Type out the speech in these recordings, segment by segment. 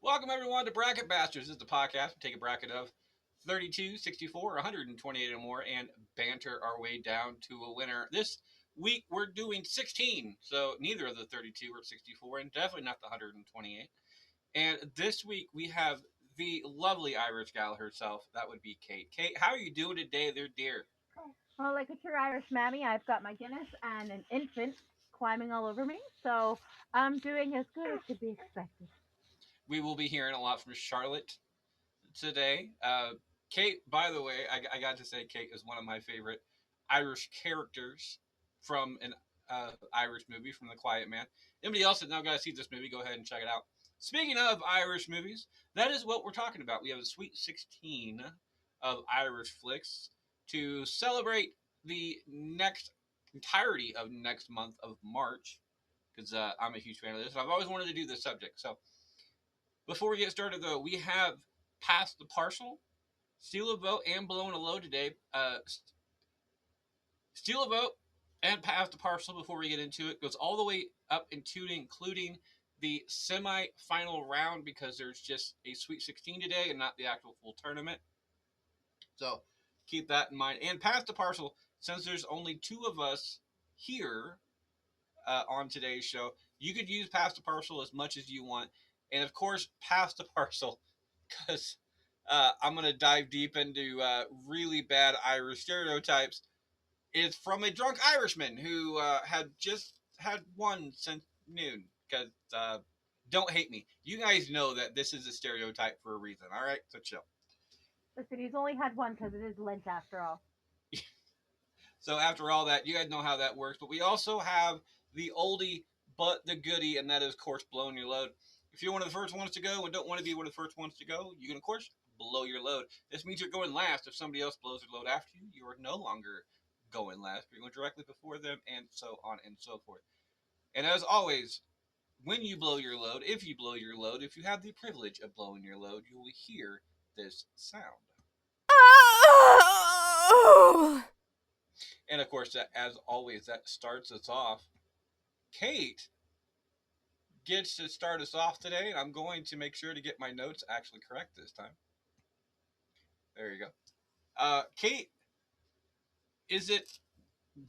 Welcome everyone to Bracket Bastards. This is the podcast. We take a bracket of 32, 64, 128 or more and banter our way down to a winner. This week we're doing 16, so neither of the 32 or 64 and definitely not the 128. And this week we have the lovely Irish gal herself. That would be Kate. Kate, how are you doing today there, dear? Well, like a true Irish mammy, I've got my Guinness and an infant climbing all over me, so I'm doing as good as could be expected. We will be hearing a lot from Charlotte today. Kate, by the way, I got to say, Kate is one of my favorite Irish characters from an Irish movie, from The Quiet Man. Anybody else that now got to see this movie, go ahead and check it out. Speaking of Irish movies, that is what we're talking about. We have a sweet 16 of Irish flicks to celebrate the next entirety of next month of March, because I'm a huge fan of this. I've always wanted to do this subject. So before we get started, though, we have passed the partial, steal a vote, and blown a load today. Steal a vote and pass the partial before we get into it goes all the way up into including the semi-final round because there's just a Sweet 16 today and not the actual full tournament. So keep that in mind. And pass the partial, since there's only two of us here on today's show, you could use pass the partial as much as you want. And of course, pass the parcel because I'm going to dive deep into really bad Irish stereotypes. It's from a drunk Irishman who had just had one since noon. Because don't hate me. You guys know that this is a stereotype for a reason. All right, so chill. Listen, he's only had one because it is Lent after all. So after all that, you guys know how that works. But we also have the oldie but the goodie, and that is, of course, blowing your load. If you're one of the first ones to go and don't want to be one of the first ones to go, you can, of course, blow your load. This means you're going last. If somebody else blows their load after you, you are no longer going last. You're going directly before them, and so on and so forth. And as always, when you blow your load, if you blow your load, if you have the privilege of blowing your load, you will hear this sound. And of course, as always, that starts us off. Kate gets to start us off today, and I'm going to make sure to get my notes actually correct this time. There you go. Kate, is it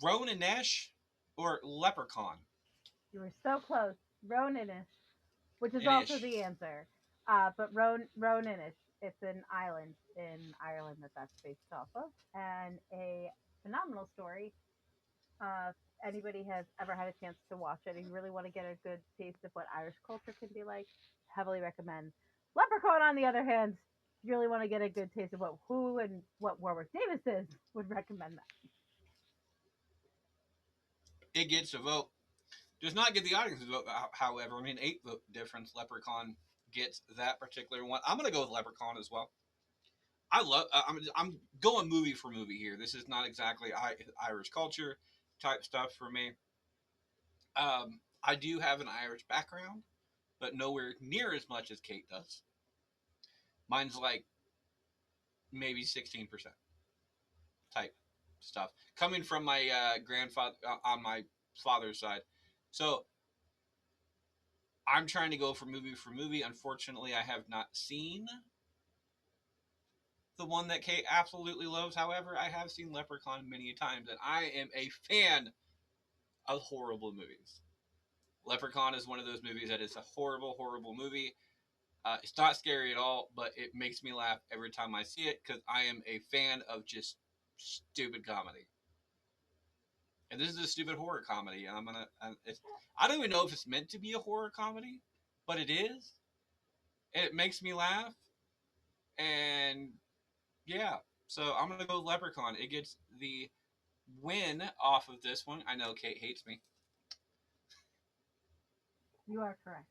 Ronanesh or Leprechaun? You were so close. Roninish, which is also Inish. the answer. But Roninish, it's an island in Ireland that's based off of, and a phenomenal story. If anybody has ever had a chance to watch it and you really want to get a good taste of what Irish culture can be like, heavily recommend. Leprechaun, on the other hand, if you really want to get a good taste of what who and what Warwick Davis is, would recommend that. It gets a vote. Does not get the audience's vote, however. I mean, 8 vote difference. Leprechaun gets that particular one. I'm going to go with Leprechaun as well. I love. I'm going movie for movie here. This is not exactly Irish culture type stuff for me. I do have an Irish background, but nowhere near as much as Kate does. Mine's like maybe 16% type stuff coming from my grandfather on my father's side. So I'm trying to go for movie for movie. Unfortunately, I have not seen the one that Kate absolutely loves. However, I have seen Leprechaun many times, and I am a fan of horrible movies. Leprechaun is one of those movies that is a horrible, horrible movie. It's not scary at all, but it makes me laugh every time I see it because I am a fan of just stupid comedy. And this is a stupid horror comedy. And I don't even know if it's meant to be a horror comedy, but it is. And it makes me laugh. And yeah, so I'm gonna go with Leprechaun. It gets the win off of this one. I know Kate hates me. You are correct.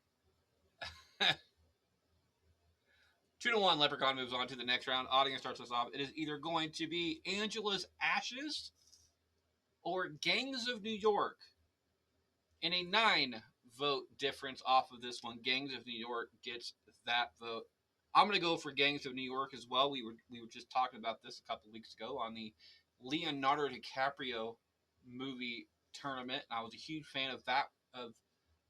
2-1, Leprechaun moves on to the next round. Audience starts us off. It is either going to be Angela's Ashes or Gangs of New York. In a 9 vote difference off of this one, Gangs of New York gets that vote. I'm going to go for Gangs of New York as well. We were just talking about this a couple weeks ago on the Leonardo DiCaprio movie tournament. I was a huge fan of that, of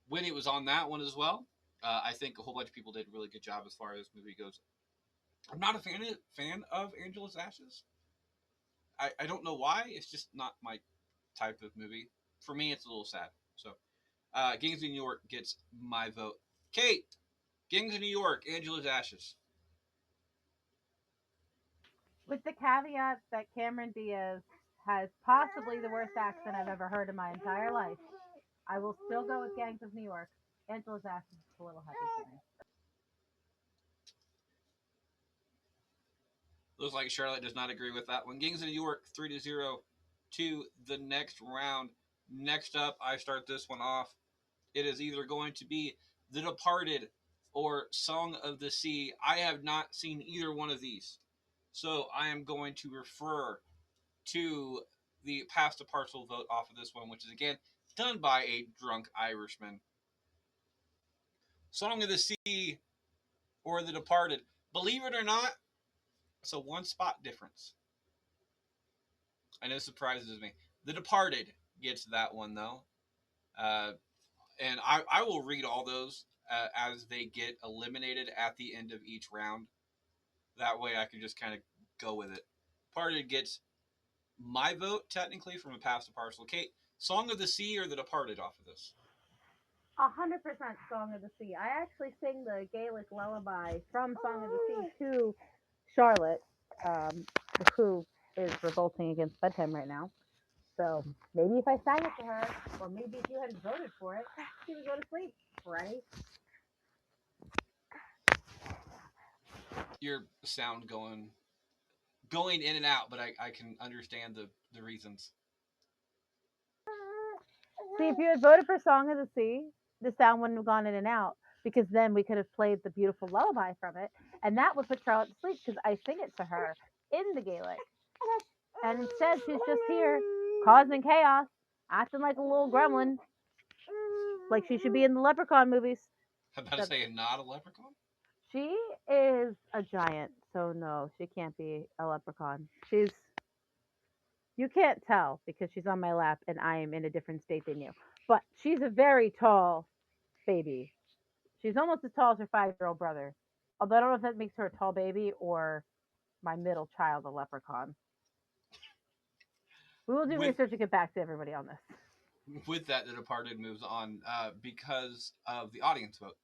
when it was on that one as well. I think a whole bunch of people did a really good job as far as this movie goes. I'm not a fan of Angela's Ashes. I don't know why. It's just not my type of movie. For me, it's a little sad. So, Gangs of New York gets my vote. Kate, Gangs of New York, Angela's Ashes. With the caveat that Cameron Diaz has possibly the worst accent I've ever heard in my entire life, I will still go with Gangs of New York. Angela's Ashes is a little heavy for me. Looks like Charlotte does not agree with that one. Gangs of New York 3-0 to the next round. Next up, I start this one off. It is either going to be The Departed or Song of the Sea. I have not seen either one of these. So I am going to refer to the pass to parcel vote off of this one, which is again done by a drunk Irishman. Song of the Sea or The Departed. Believe it or not, it's a one spot difference. I know it surprises me. The Departed gets that one though. Uh, and I will read all those as they get eliminated at the end of each round. That way I can just kind of go with it. Departed gets my vote technically from a pass to parcel. Kate, Song of the Sea or The Departed off of this? 100% Song of the Sea. I actually sing the Gaelic lullaby from Song of the Sea to Charlotte, um, who is revolting against bedtime right now. So maybe if I sang it to her, or maybe if you hadn't voted for it, she would go to sleep, right? Your sound going in and out, but I can understand the reasons. See, if you had voted for Song of the Sea, the sound wouldn't have gone in and out because then we could have played the beautiful lullaby from it, and that would put Charlotte to sleep because I sing it to her in the Gaelic. And instead, she's just here causing chaos, acting like a little gremlin, like she should be in the Leprechaun movies. I'm about to That say not a leprechaun. she is a giant, so no, she can't be a leprechaun. She's You can't tell because she's on my lap and I am in a different state than you. But she's a very tall baby. She's almost as tall as her 5-year-old brother. Although I don't know if that makes her a tall baby or my middle child a leprechaun. We will do With research and get back to everybody on this. with that, The Departed moves on because of the audience vote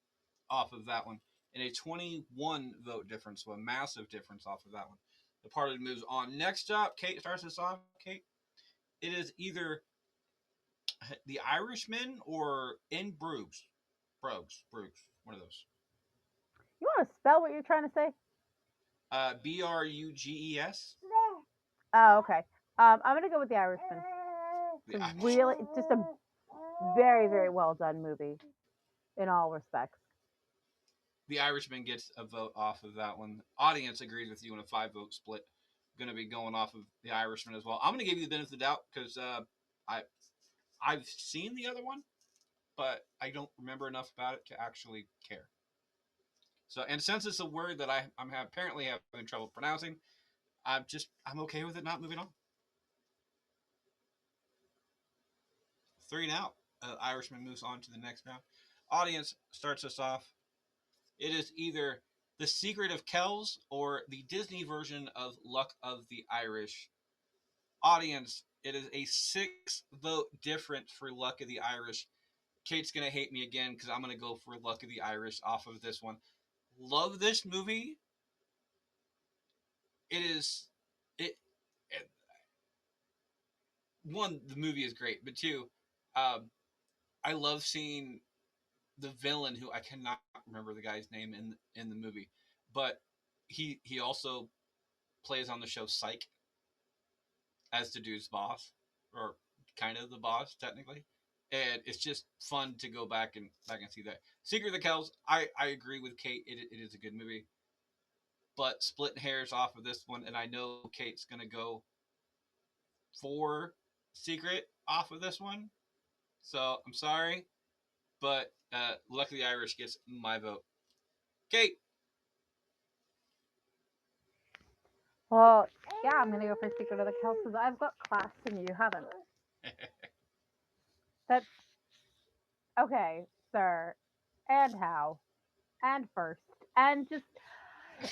off of that one, and a 21 vote difference, so a massive difference off of that one. Departed moves on. Next up, Kate starts us off. Kate, it is either The Irishman or In Bruges. Bruges, one of those. You want to spell what you're trying to say? Bruges. Oh, okay. I'm gonna go with The Irishman. The It's just a very, very well done movie in all respects. The Irishman gets a vote off of that one. Audience agrees with you in a 5 vote split. Going to be going off of The Irishman as well. I'm going to give you the benefit of the doubt because I I've seen the other one, but I don't remember enough about it to actually care. So, and since it's a word that I'm apparently having trouble pronouncing, I'm okay with it not moving on. 3 and out. Irishman moves on to the next round. Audience starts us off. It is either The Secret of Kells or the Disney version of Luck of the Irish. Audience, it is a 6 vote difference for Luck of the Irish. Kate's going to hate me again because I'm going to go for Luck of the Irish off of this one. Love this movie. It is it, it one, the movie is great, but two, um, I love seeing the villain who I cannot remember the guy's name in the movie, but he also plays on the show Psych as the dude's boss, or kind of the boss technically, and it's just fun to go back and see that. Secret of the Kells, I agree with Kate. It is a good movie, but splitting hairs off of this one, and I know Kate's gonna go for Secret off of this one, so I'm sorry, but Lucky the Irish gets my vote. Kate. Well, yeah, I'm gonna go for Secret of the Kells because I've got class and you haven't. That's okay, sir. And how? and first, and just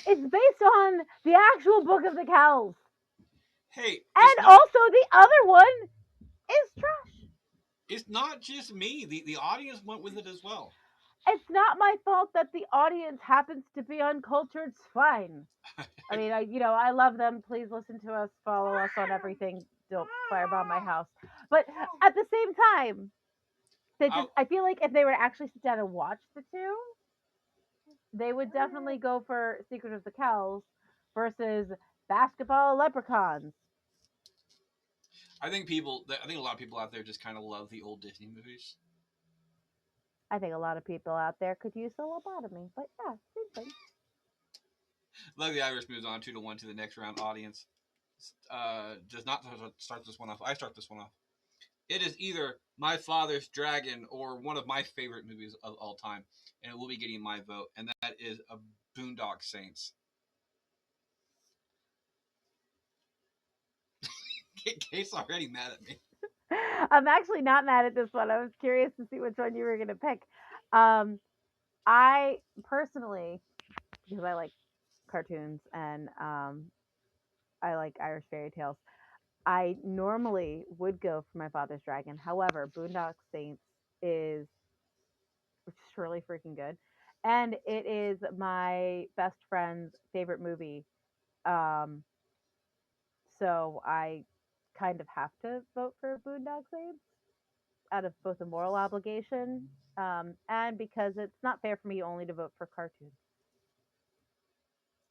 it's based on the actual Book of the Kells, Hey, and also the other one is trash. it's not just me. The audience went with it as well. It's not my fault that the audience happens to be uncultured. It's fine. I mean, I love them. Please listen to us, follow us on everything. Don't firebomb my house. But at the same time, I, I feel like if they were to actually sit down and watch the two, they would definitely go for Secret of the Kells versus Basketball Leprechauns. I think a lot of people out there just kind of love the old Disney movies. I think a lot of people out there could use a lobotomy, but yeah, same thing. Like the Irish moves on 2-1 to the next round. Audience does not start this one off. I start this one off. It is either My Father's Dragon or one of my favorite movies of all time, and it will be getting my vote, and that is a Boondock Saints. Kate's already mad at me. I'm actually not mad at this one. I was curious to see which one you were going to pick. Um, I personally, because I like cartoons and I like Irish fairy tales, I normally would go for My Father's Dragon. However, Boondock Saints is just really freaking good. And it is my best friend's favorite movie. Um, so I kind of have to vote for Boondock Saints out of both a moral obligation and because it's not fair for me only to vote for cartoons.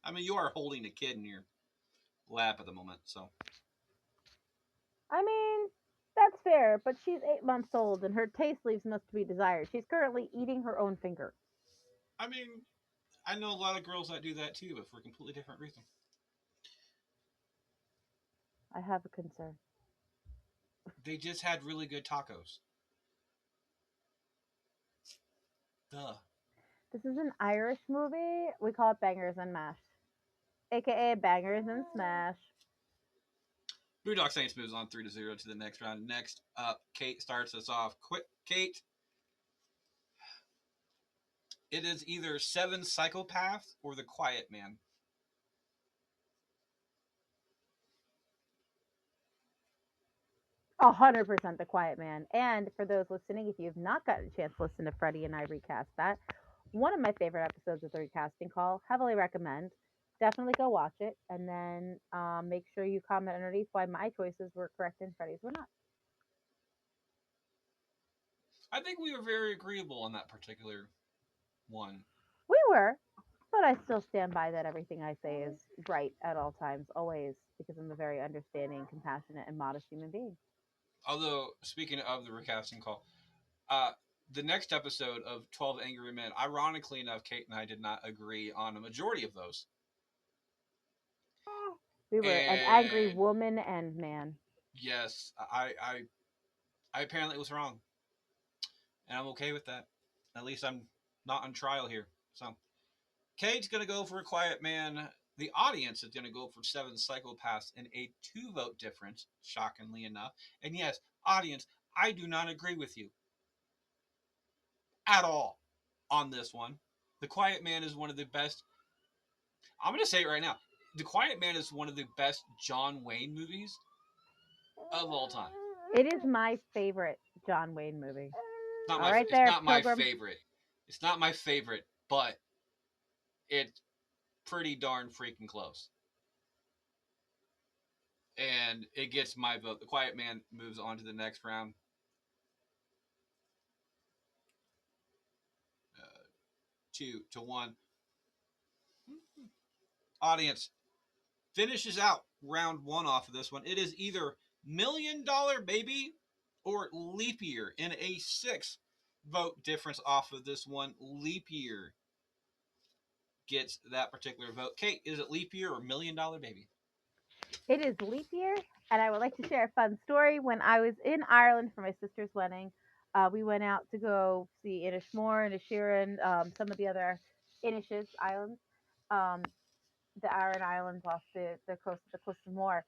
I mean, you are holding a kid in your lap at the moment, so I mean, that's fair, but she's 8 months old and her taste leaves much to be desired. She's currently eating her own finger. I mean, I know a lot of girls that do that too, but for a completely different reason. I have a concern. They just had really good tacos. Duh. This is an Irish movie. We call it Bangers and Mash, aka Bangers and Smash. Boondock Saints moves on 3-0 to the next round. Next up, Kate starts us off. Quick, Kate. It is either Seven Psychopaths or The Quiet Man. 100% The Quiet Man. And for those listening, if you have not gotten a chance to listen to Freddie and I recast that, one of my favorite episodes of the recasting call, heavily recommend. Definitely go watch it, and then make sure you comment underneath why my choices were correct and Freddie's were not. I think we were very agreeable on that particular one. We were, but I still stand by that everything I say is right at all times, always, because I'm a very understanding, compassionate, and modest human being. Although, speaking of the recasting call, uh, the next episode of 12 Angry Men, ironically enough, Kate and I did not agree on a majority of those. We were an angry And woman and man. yes, I apparently was wrong. And I'm okay with that. At least I'm not on trial here. So, Kate's going to go for a quiet man. The audience is going to go for Seven Psychopaths in a 2 vote difference, shockingly enough. And yes, audience, I do not agree with you at all on this one. The Quiet Man is one of the best. I'm going to say it right now. The Quiet Man is one of the best John Wayne movies of all time. It is my favorite John Wayne movie. Not All my right, it's there, not my Pilgrim. favorite. It's not my favorite, but it's pretty darn freaking close. And it gets my vote. The Quiet Man moves on to the next round. 2-1. Audience finishes out round one off of this one. It is either $1 million Baby or Leap Year in a 6 vote difference off of this one. Leap Year gets that particular vote. Kate, is it Leap Year or $1 million Baby? It is leap year, and I would like to share a fun story. When I was in Ireland for my sister's wedding, we went out to go see Inishmore and Ishirin, some of the other Inishes islands, um, the Aran Islands off the coast of Moore.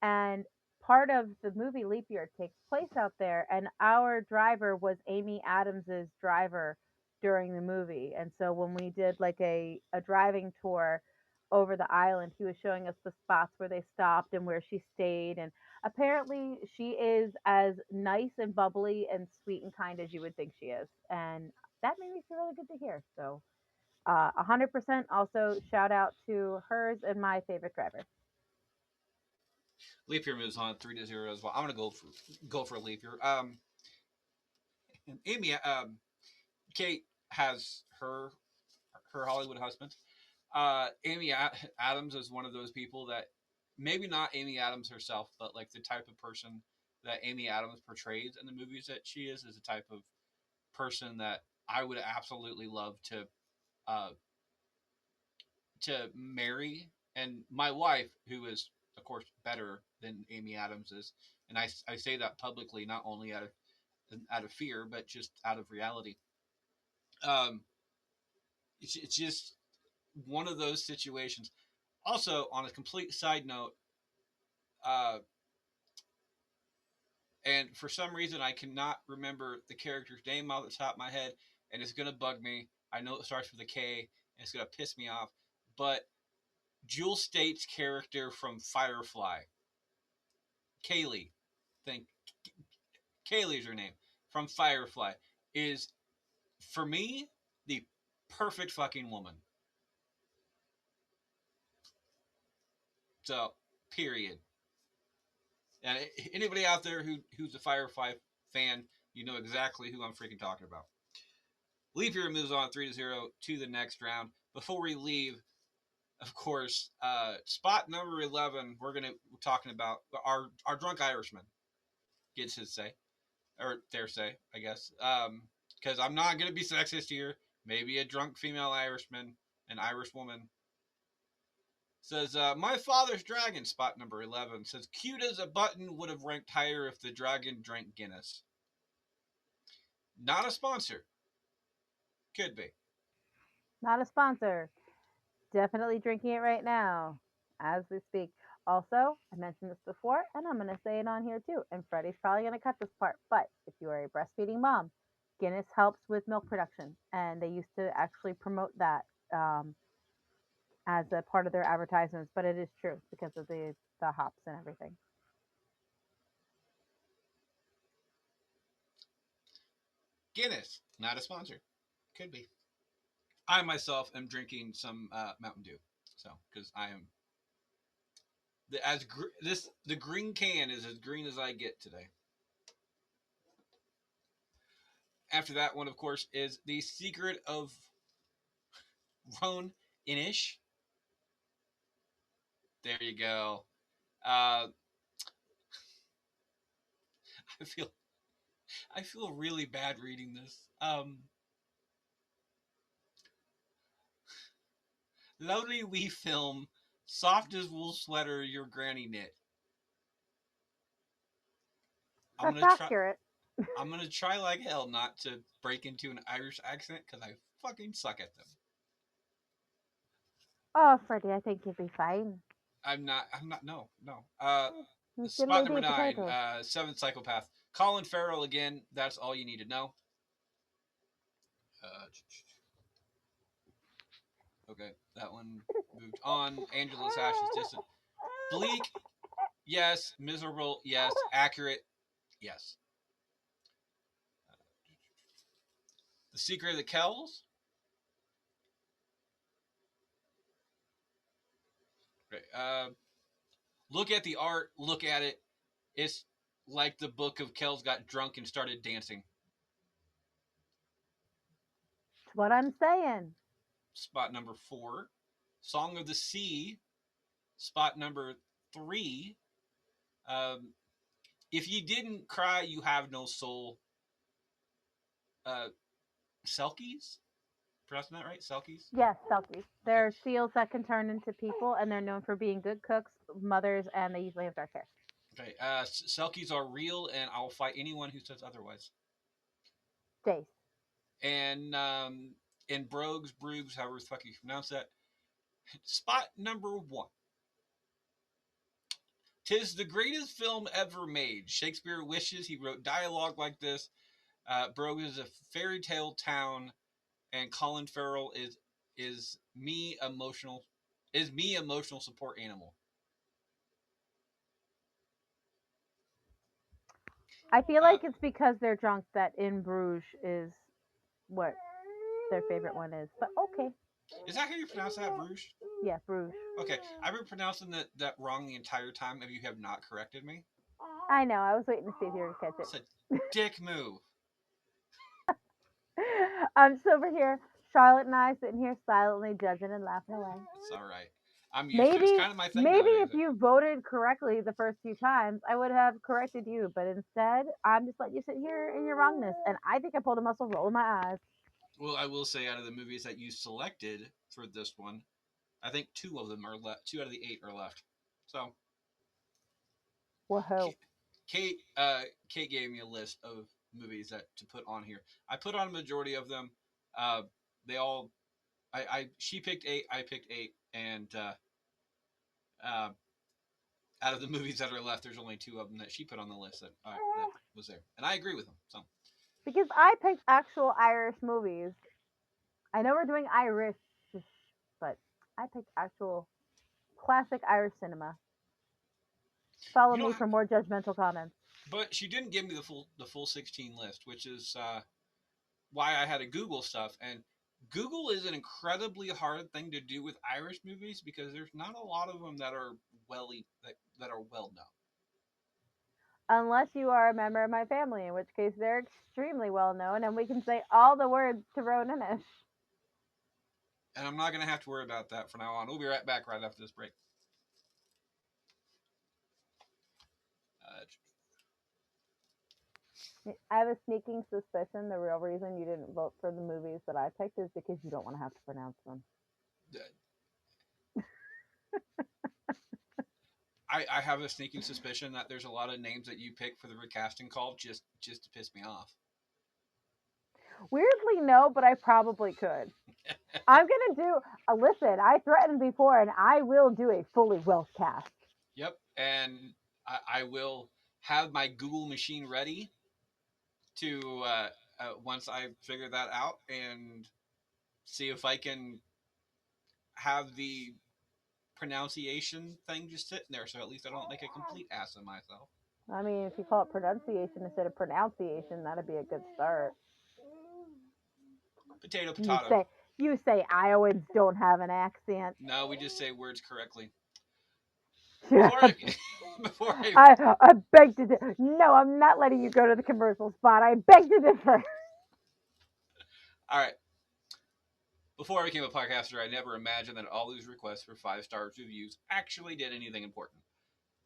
And part of the movie Leap Year takes place out there, and our driver was Amy Adams's driver during the movie. And so when we did like a driving tour over the island, he was showing us the spots where they stopped and where she stayed. And apparently, she is as nice and bubbly and sweet and kind as you would think she is. And that made me feel really good to hear. So, 100% also shout out to hers and my favorite driver. Leap year moves on 3-0 as well. I'm gonna go for a leap year. And Amy, Kate has her Hollywood husband. Amy Adams is one of those people that maybe not Amy Adams herself, but like the type of person that Amy Adams portrays in the movies that she is the type of person that I would absolutely love uh, to marry. And my wife, who is of course better than Amy Adams is, and I say that publicly, not only out of fear, but just out of reality. Um, it's just one of those situations. Also, on a complete side note, uh, and for some reason I cannot remember the character's name off the top of my head, and it's gonna bug me. I know it starts with a K, and it's gonna piss me off. But Jewel Staite's character from Firefly, Kaylee, think Kaylee's her name from Firefly, is for me the perfect fucking woman. So, period. And anybody out there who's a Firefly fan, you know exactly who I'm freaking talking about. Leap Year moves on 3-0 to the next round. Before we leave, of course, spot number 11, we're talking about our drunk Irishman gets his say, or their say, I guess. Because I'm not gonna be sexist here. Maybe a drunk female Irishman, an Irish woman, says, my father's dragon, spot number 11, says, cute as a button would have ranked higher if the dragon drank Guinness. Not a sponsor. Could be. Not a sponsor. Definitely drinking it right now as we speak. Also, I mentioned this before, and I'm going to say it on here too. And Freddie's probably going to cut this part, but if you are a breastfeeding mom, Guinness helps with milk production, and they used to actually promote that as a part of their advertisements. But it is true because of the hops and everything. Guinness, not a sponsor. Could be. I myself am drinking some Mountain Dew. So, because I am the green can is as green as I get today. After that one, of course, is the secret of Roan Inish. There you go. Uh, I feel I feel really bad reading this. Lovely wee film, soft as wool sweater your granny knit. I'm That's gonna try. accurate. I'm gonna try like hell not to break into an Irish accent because I fucking suck at them. Oh, Freddie, I think you'll be fine. I'm not. I'm not. No. No. Diddly Spot number dee 9. potatoes. Seventh psychopath. Colin Farrell again. That's all you need to know. Uh, okay, that one moved on. Angela's Ash is distant. Bleak. Yes. Miserable. Yes. Accurate. Yes. The Secret of the Kells. Right. Look at the art. Look at it. It's like the book of Kells got drunk and started dancing. That's what I'm saying. Spot number 4. Song of the Sea. Spot number 3. Um, if you didn't cry, you have no soul. Uh, Selkies? Pronouncing that right? Selkies? Yes, selkies. Okay. They're seals that can turn into people, and they're known for being good cooks, mothers, and they usually have dark hair. Okay. Selkies are real, and I'll fight anyone who says otherwise. Jace. And Brogues, Broogs, however the fuck you pronounce that. Spot number 1. Tis the greatest film ever made. Shakespeare wishes he wrote dialogue like this. Brogue is a fairy tale town. and Colin Farrell is me emotional is me emotional support animal. I feel Uh, like it's because they're drunk that In Bruges is what their favorite one is. But okay, is that how you pronounce that, Bruges? yeah, Bruges. Okay, I've been pronouncing that wrong the entire time, and you have not corrected me. I know. I was waiting to see if you were gonna catch It's a it. dick move. So over here, Charlotte and I sitting here silently judging and laughing away. It's all right. I'm used to it. It's Maybe, kind of my thing maybe nowadays. if you voted correctly the first few times, I would have corrected you. But instead, I'm just letting you sit here in your wrongness. And I think I pulled a muscle rolling my eyes. Well, I will say, out of the movies that you selected for this one, I think two of them are left. Two out of the eight are left. So Whoa. Kate gave me a list of movies that to put on here. I put on a majority of them. Uh, they all I she picked eight, I picked eight, and uh, out of the movies that are left, there's only two of them that she put on the list that was there, and I agree with them. So Because I picked actual Irish movies. I know we're doing Irish, but I picked actual classic Irish cinema. Follow you know, me for more judgmental comments. but she didn't give me the full 16 list, which is why I had to Google stuff. And Google is an incredibly hard thing to do with Irish movies because there's not a lot of them that are that are well known. Unless you are a member of my family, in which case they're extremely well known and we can say all the words to Roninish. And I'm not going to have to worry about that from now on. We'll be right back right after this break. Uh, I have a sneaking suspicion the real reason you didn't vote for the movies that I picked is because you don't want to have to pronounce them. I have a sneaking suspicion that there's a lot of names that you pick for the recasting call just to piss me off. Weirdly, no, but I probably could. I'm gonna do. Listen, I threatened before, and I will do a fully Welsh cast. Yep, and I will have my Google machine ready to once I figure that out and see if I can have the pronunciation thing just sitting there, so at least I don't make a complete ass of myself. I mean, if you call it pronunciation instead of pronunciation, that'd be a good start. Potato, You potato. say you say Iowans don't have an accent. No, we just say words correctly. Yeah. Before I before I I beg to differ. No, I'm not letting you go to the commercial spot. I beg to differ. all right. Before I became a podcaster, I never imagined that all these requests for 5 stars reviews actually did anything important.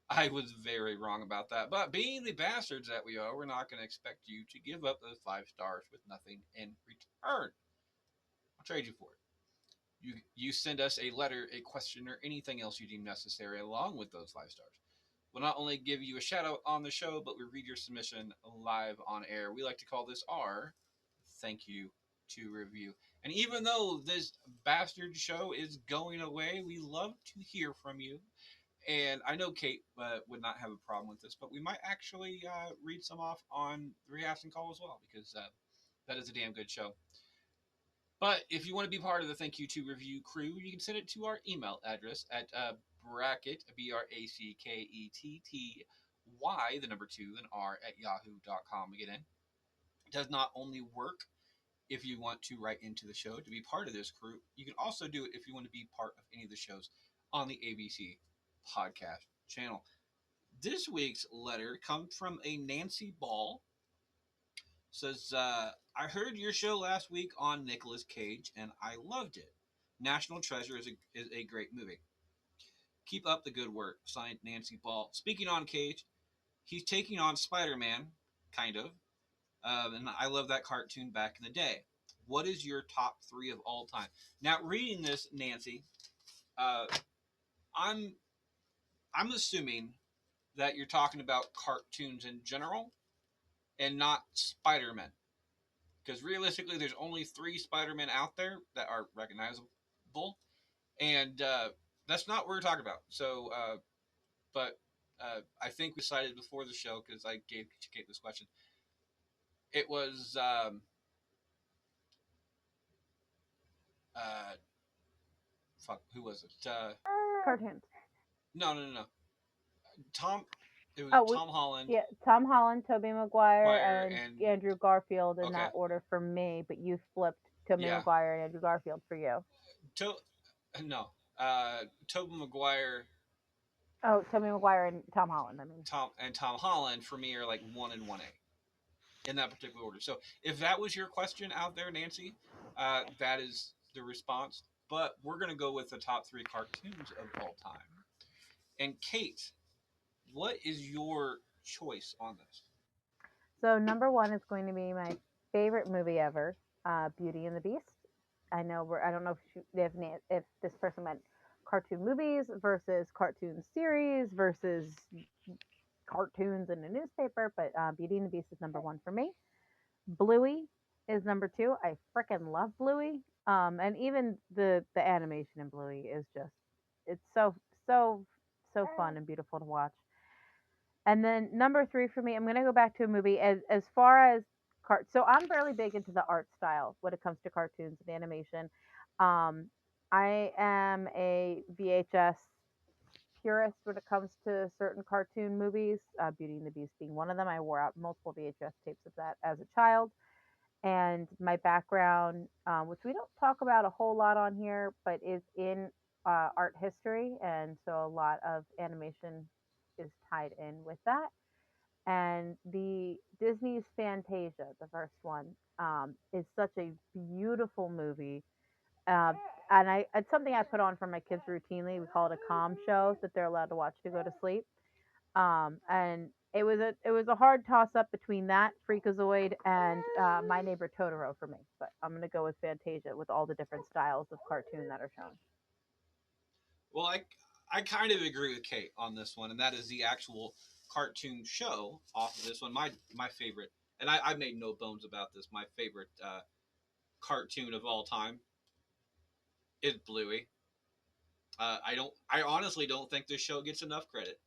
I was very wrong about that. But being the bastards that we are, we're not going to expect you to give up those 5 stars with nothing in return. I'll trade you for it. You send us a letter, a question, or anything else you deem necessary along with those 5 stars. We'll not only give you a shout out on the show, but we read your submission live on air. We like to call this our thank you to review. And even though this bastard show is going away, we love to hear from you. And I know Kate would not have a problem with this, but we might actually read some off on the reacting call as well because that is a damn good show. But if you want to be part of the Thank You to Review crew, you can send it to our email address at bracket, BRACKETTY, the number two, then R at yahoo.com. Again, it does not only work if you want to write into the show to be part of this crew, you can also do it if you want to be part of any of the shows on the ABC podcast channel. This week's letter comes from a Nancy Ball. Says, I heard your show last week on Nicolas Cage and I loved it. National Treasure is a great movie. Keep up the good work. Signed, Nancy Ball. Speaking on Cage, he's taking on Spider Man, kind of. And I love that cartoon back in the day. What is your top three of all time? Now, reading this, Nancy, uh, I'm I'm assuming that you're talking about cartoons in general and not Spider Man. Because realistically, there's only three Spider-Men out there that are recognizable, and that's not what we're talking about. So, but I think we decided before the show because I gave Kate this question. It was uh, fuck, who was it? Cartoons. No, no, no, no. Tom. It was Oh, Tom Holland, yeah, Tom Holland, Tobey Maguire, Maguire, and and Andrew Garfield in okay, that order for me. But you flipped Tobey yeah. Maguire and Andrew Garfield for you. To no, Tobey Maguire, Oh, Tobey Maguire and Tom Holland. I mean, Tom Holland for me are like 1 and 1A in that particular order. So if that was your question out there, Nancy, that is the response. But we're gonna go with the top 3 cartoons of all time. And Kate, what is your choice on this? so number one is going to be my favorite movie ever, Beauty and the Beast. I know we're. I don't know if this person meant cartoon movies versus cartoon series versus cartoons in a newspaper, but Beauty and the Beast is number one for me. Bluey is number two. I freaking love Bluey. And even the animation in Bluey is just it's so fun and beautiful to watch. And then number three for me, I'm gonna go back to a movie as far as so I'm really big into the art style when it comes to cartoons and animation. Um, I am a VHS purist when it comes to certain cartoon movies. Beauty and the Beast being one of them. I wore out multiple VHS tapes of that as a child. And my background, which we don't talk about a whole lot on here, but is in art history, and so a lot of animation is tied in with that. And the Disney's Fantasia, the first one, is such a beautiful movie. Uh, and it's something I put on for my kids routinely. We call it a calm show that they're allowed to watch to go to sleep. And it was a hard toss up between that Freakazoid and My Neighbor Totoro for me. But I'm gonna go with Fantasia with all the different styles of cartoon that are shown. Well, I kind of agree with Kate on this one, and that is the actual cartoon show off of this one. My favorite, and I made no bones about this. My favorite cartoon of all time is Bluey. I honestly don't think this show gets enough credit.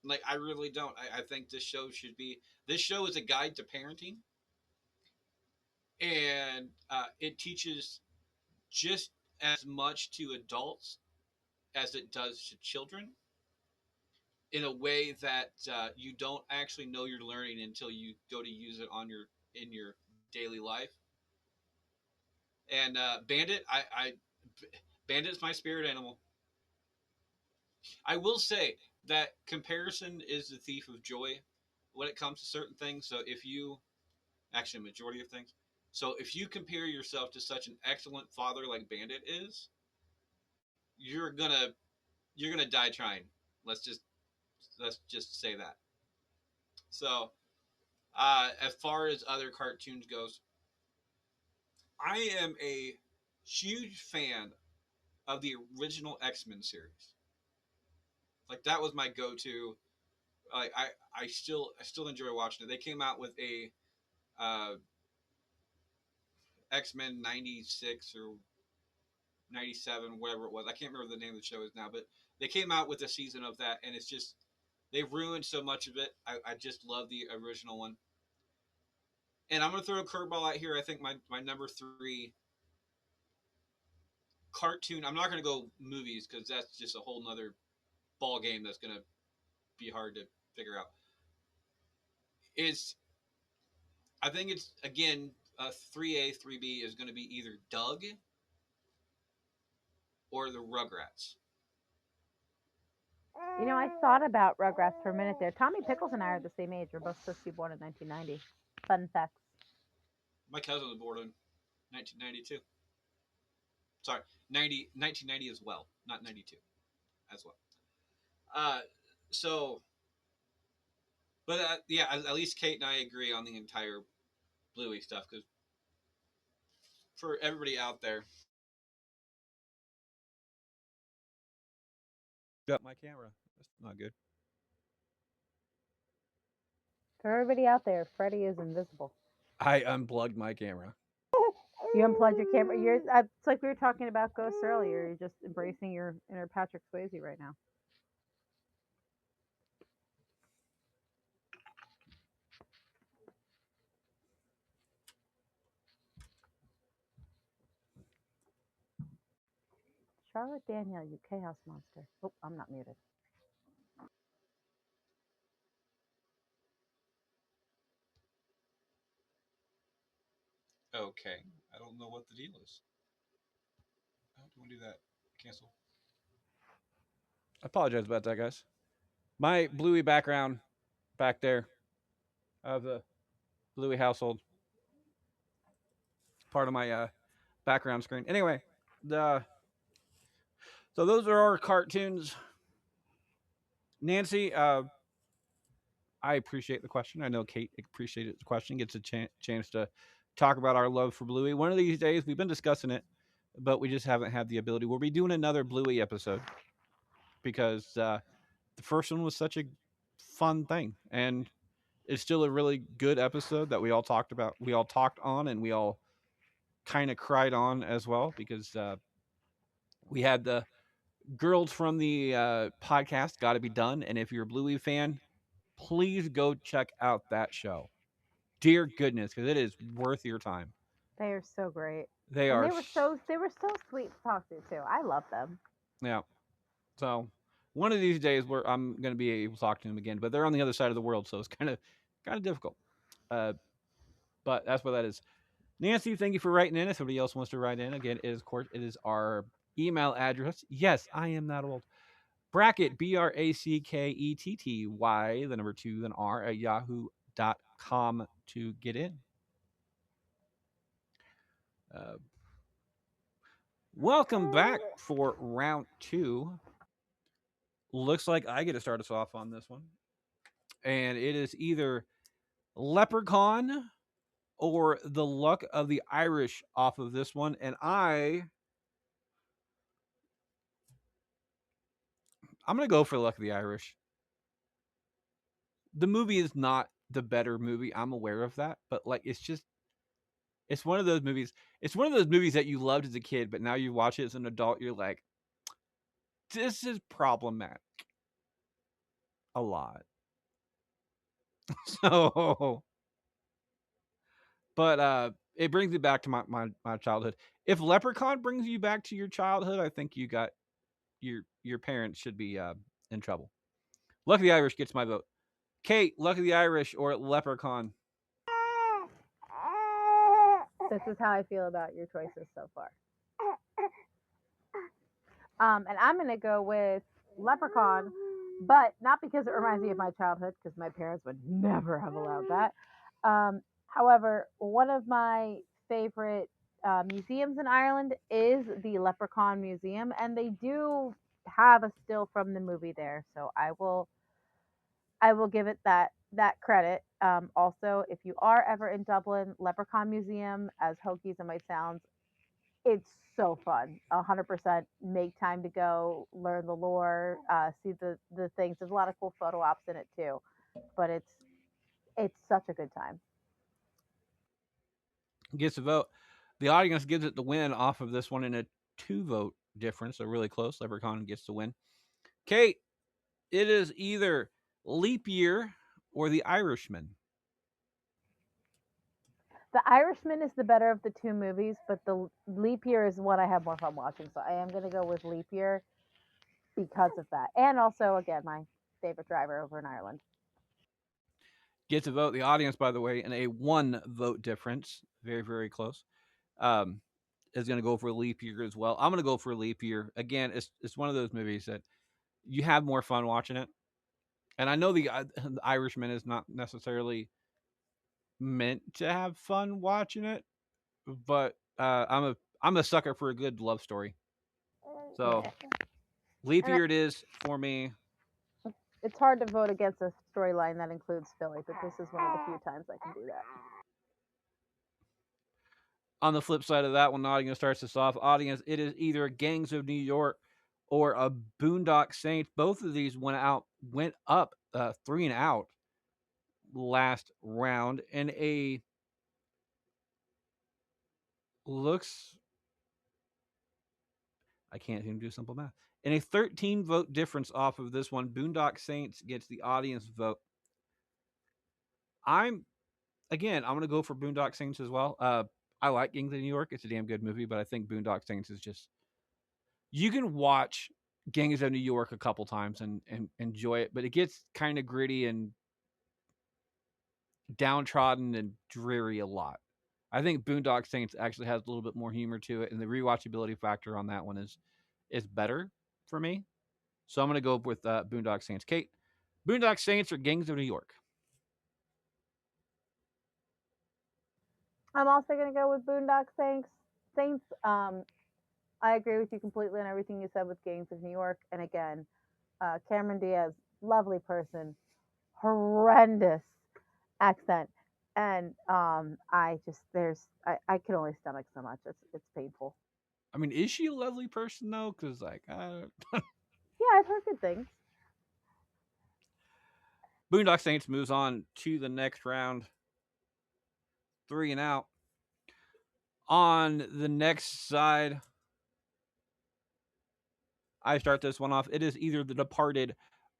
Like I really don't. I think this show should be. This show is a guide to parenting, and it teaches just as much to adults as it does to children in a way that you don't actually know you're learning until you go to use it on your in your daily life. And Bandit's my spirit animal. I will say that comparison is the thief of joy when it comes to certain things. So if you actually a majority of things. So if you compare yourself to such an excellent father like Bandit is, you're gonna you're gonna die trying. Let's just let's just say that. So as far as other cartoons goes, I am a huge fan of the original X-Men series. Like that was my go-to. Like I still enjoy watching it. They came out with a uh, X-Men 96 or 97, whatever it was. I can't remember the name of the show is now, but they came out with a season of that, and it's just they've ruined so much of it. I just love the original one. And I'm gonna throw a curveball out here. I think my number three cartoon. I'm not gonna go movies because that's just a whole nother ball game that's gonna be hard to figure out. Is I think it's again 3A 3B is going to be either Doug or the Rugrats. I thought about Rugrats for a minute there. Tommy Pickles and I are the same age. We're both supposed to be born in 1990. Fun facts. My cousin was born in 1992. Sorry, 1990 as well, not 92 as well. Uh, so, but yeah, at least Kate and I agree on the entire Bluey stuff because for everybody out there, got my camera. That's not good. For everybody out there, Freddie is invisible. I unplugged my camera. You unplug your camera. It's like we were talking about ghosts earlier. You're just embracing your inner Patrick Swayze right now. Charlotte Danielle, you chaos monster. Oh, I'm not muted. Okay. I don't know what the deal is. How do we do that? Cancel. I apologize about that, guys. My Bluey background back there of the Bluey household, part of my background screen. Anyway, the so those are our cartoons. Nancy, I appreciate the question. I know Kate appreciated the question. Gets a chance to talk about our love for Bluey. One of these days, we've been discussing it, but we just haven't had the ability. We'll be doing another Bluey episode because the first one was such a fun thing, and it's still a really good episode that we all talked about. We all talked on, and we all kind of cried on as well because we had the girls from the podcast Got to Be Done, and if you're a Bluey fan, please go check out that show. Dear goodness, because it is worth your time. They are so great. They And are, they were so sweet to talk to too. I love them. yeah. So one of these days, where I'm going to be able to talk to them again, but they're on the other side of the world, so it's kind of difficult. Uh, but that's what that is. Nancy, thank you for writing in. If somebody else wants to write in, again, it is, of course, it is our email address. Yes, I am that old. Bracket, BRACKETTY, the number two, then R, at yahoo.com to get in. Uh, Welcome back for round two. Looks like I get to start us off on this one. And it is either Leprechaun or The Luck of the Irish off of this one. And I'm going to go for Luck of the Irish. The movie is not the better movie. I'm aware of that. But, like, it's one of those movies. It's one of those movies that you loved as a kid, but now you watch it as an adult, you're like, this is problematic a lot. So, but it brings me back to my childhood. If Leprechaun brings you back to your childhood, I think you got your parents should be in trouble. Luck of the Irish gets my vote. Kate, Luck of the Irish or Leprechaun? This is how I feel about your choices so far. And I'm gonna go with Leprechaun, but not because it reminds me of my childhood, because my parents would never have allowed that. However, one of my favorite museums in Ireland is the Leprechaun Museum, and they do have a still from the movie there. So I will give it that credit. Also, if you are ever in Dublin, Leprechaun Museum, as hokey as it might sound, it's so fun. 100% make time to go, learn the lore, see the things. There's a lot of cool photo ops in it too, but it's such a good time. Gets a vote. The audience gives it the win off of this one in a 2-vote difference. So really close. Leprechaun gets the win. Kate, it is either Leap Year or The Irishman. The Irishman is the better of the two movies, but the Leap Year is what I have more fun watching. So I am going to go with Leap Year because of that, and also again my favorite driver over in Ireland. Gets a vote. The audience, by the way, in a 1-vote difference, very, very close, um, is going to go for Leap Year as well. I'm going to go for Leap Year. Again, it's one of those movies that you have more fun watching it. And I know the Irishman is not necessarily meant to have fun watching it, but I'm a sucker for a good love story. So Yeah. Leap And Year it is for me. it's hard to vote against a storyline that includes Philly, but this is one of the few times I can do that. On the flip side of that, when the audience starts us off, audience, it is either Gangs of New York or a Boondock Saints. Both of these went up 3 and out last round, and a looks I can't even do simple math. In a 13-vote difference off of this one, Boondock Saints gets the audience vote. I'm going to go for Boondock Saints as well. I like Gangs of New York. It's a damn good movie, but I think Boondock Saints is just You can watch Gangs of New York a couple times and enjoy it, but it gets kind of gritty and downtrodden and dreary a lot. I think Boondock Saints actually has a little bit more humor to it, and the rewatchability factor on that one is better for me. So I'm going to go with Boondock Saints. Kate, Boondock Saints or Gangs of New York? I'm also going to go with Boondock Saints. Saints. I agree with you completely on everything you said with Gangs of New York. And again, Cameron Diaz, lovely person, horrendous accent, and I just I can only stomach so much. It's painful. I mean, is she a lovely person though? Because like, Yeah, I've heard good things. Boondock Saints moves on to the next round, 3 and out. On the next side, I start this one off. It is either The Departed